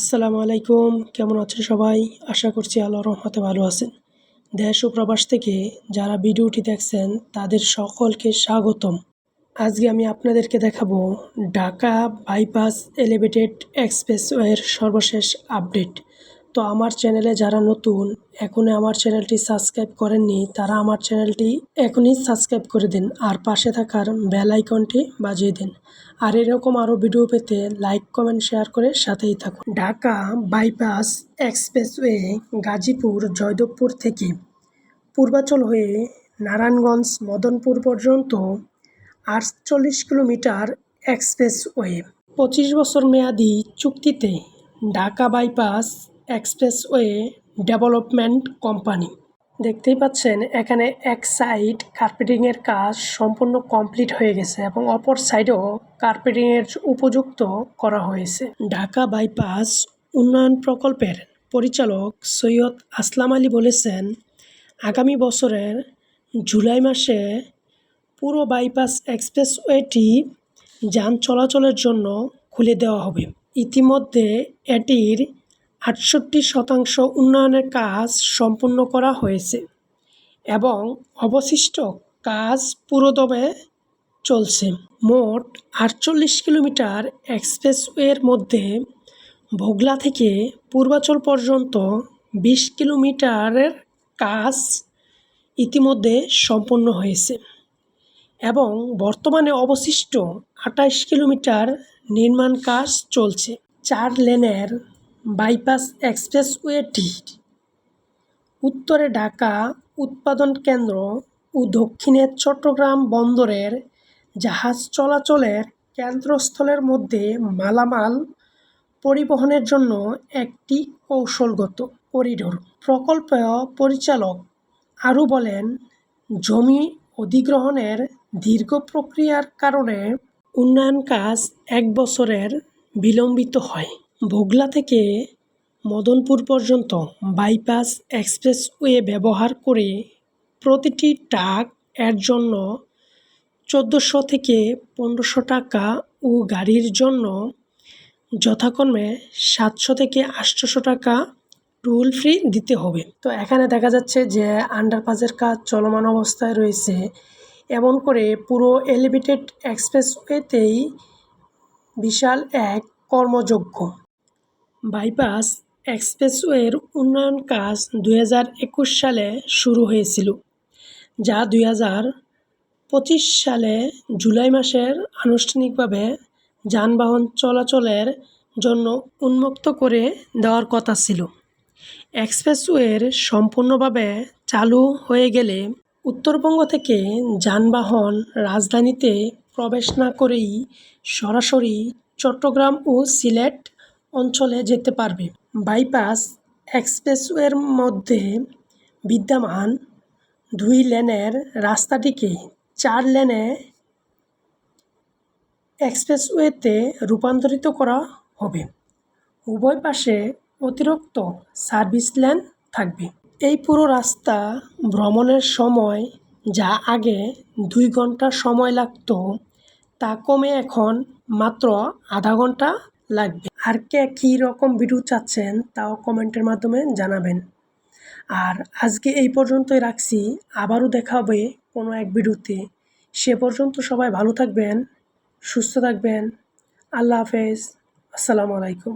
আসসালামু আলাইকুম, কেমন আছেন সবাই? আশা করছি আল্লাহর রহমতে ভালো আছেন। দেশ ও প্রবাস থেকে যারা ভিডিওটি দেখছেন তাদের সকলকে স্বাগতম। আজকে আমি আপনাদেরকে দেখাবো ঢাকা বাইপাস এলিভেটেড এক্সপ্রেসওয়ের সর্বশেষ আপডেট। তো আমার চ্যানেলে যারা নতুন, এখনই আমার চ্যানেলটি সাবস্ক্রাইব করেননি, তারা আমার চ্যানেলটি এখনই সাবস্ক্রাইব করে দিন আর পাশে থাকার বেল আইকনটি বাজিয়ে দিন। আর এরকম আরও ভিডিও পেতে লাইক, কমেন্ট, শেয়ার করে সাথেই থাকুন। ঢাকা বাইপাস এক্সপ্রেসওয়ে গাজীপুর জয়দেবপুর থেকে পূর্বাচল হয়ে নারায়ণগঞ্জ মদনপুর পর্যন্ত ৪৮ কিলোমিটার এক্সপ্রেসওয়ে। ২৫ বছর মেয়াদি চুক্তিতে Dhaka bypass expressway development company. দেখতেই পাচ্ছেন এখানে এক সাইড কার্পেটিংয়ের কাজ সম্পূর্ণ কমপ্লিট হয়ে গেছে এবং অপর সাইডেও কার্পেটিংয়ের উপযুক্ত করা হয়েছে। ঢাকা বাইপাস উন্নয়ন প্রকল্পের পরিচালক সৈয়দ আসলাম আলী বলেছেন, আগামী বছরের জুলাই মাসে পুরো বাইপাস এক্সপ্রেসওয়েটি যান চলাচলের জন্য খুলে দেওয়া হবে। ইতিমধ্যে এটির ৬৮% উন্নয়নের কাজ সম্পূর্ণ করা হয়েছে এবং অবশিষ্ট কাজ পুরোদমে চলছে। মোট ৪৮ কিলোমিটার এক্সপ্রেসওয়ের মধ্যে ভোগলা থেকে পূর্বাচল পর্যন্ত ২০ কিলোমিটারের কাজ ইতিমধ্যে সম্পন্ন হয়েছে এবং বর্তমানে অবশিষ্ট ২৮ কিলোমিটার নির্মাণ কাজ চলছে। ৪ লেনের বাইপাস এক্সপ্রেসওয়েটি উত্তরে ঢাকা উৎপাদন কেন্দ্র ও দক্ষিণে চট্টগ্রাম বন্দরের জাহাজ চলাচলের কেন্দ্রস্থলের মধ্যে মালামাল পরিবহনের জন্য একটি কৌশলগত করিডোর। প্রকল্প পরিচালক আরও বলেন, জমি অধিগ্রহণের দীর্ঘ প্রক্রিয়ার কারণে উন্নয়ন কাজ ১ বছরের বিলম্বিত হয়। ভোগলা থেকে মদনপুর পর্যন্ত বাইপাস এক্সপ্রেসওয়ে ব্যবহার করে প্রতিটি ট্রাক এর জন্য ১৪০০ থেকে ১৫০০ টাকা ও গাড়ির জন্য যথাক্রমে ৭০০ থেকে ৮০০ টাকা টোল ফ্রি দিতে হবে। তো এখানে দেখা যাচ্ছে যে আন্ডারপাসের কাজ চলমান অবস্থায় রয়েছে। এমন করে পুরো এলিভেটেড এক্সপ্রেসওয়েতেই বিশাল এক কর্মযজ্ঞ। বাইপাস এক্সপ্রেসওয়ের উন্নয়ন কাজ ২০২১ সালে শুরু হয়েছিল, যা ২০২৫ সালে জুলাই মাসের আনুষ্ঠানিকভাবে যানবাহন চলাচলের জন্য উন্মুক্ত করে দেওয়ার কথা ছিল। এক্সপ্রেসওয়ের সম্পূর্ণভাবে চালু হয়ে গেলে উত্তরবঙ্গ থেকে যানবাহন রাজধানীতে প্রবেশ না করেই সরাসরি চট্টগ্রাম ও সিলেট অঞ্চলে যেতে পারবে। বাইপাস এক্সপ্রেসওয়ের মধ্যে বিদ্যমান ২ লেনের রাস্তাটিকে ৪ লেনে এক্সপ্রেসওয়েতে রূপান্তরিত করা হবে। উভয় পাশে অতিরিক্ত সার্ভিস লেন থাকবে। এই পুরো রাস্তা ভ্রমণের সময় যা আগে ২ ঘন্টা সময় লাগতো, তা কমে এখন মাত্র আধা ঘন্টা লাগবে। আর কে কী রকম ভিডিও চাচ্ছেন তাও কমেন্টের মাধ্যমে জানাবেন। আর আজকে এই পর্যন্তই রাখছি, আবারও দেখা হবে কোনো এক ভিডিওতে। সে পর্যন্ত সবাই ভালো থাকবেন, সুস্থ থাকবেন। আল্লাহ হাফেজ, আসসালামু আলাইকুম।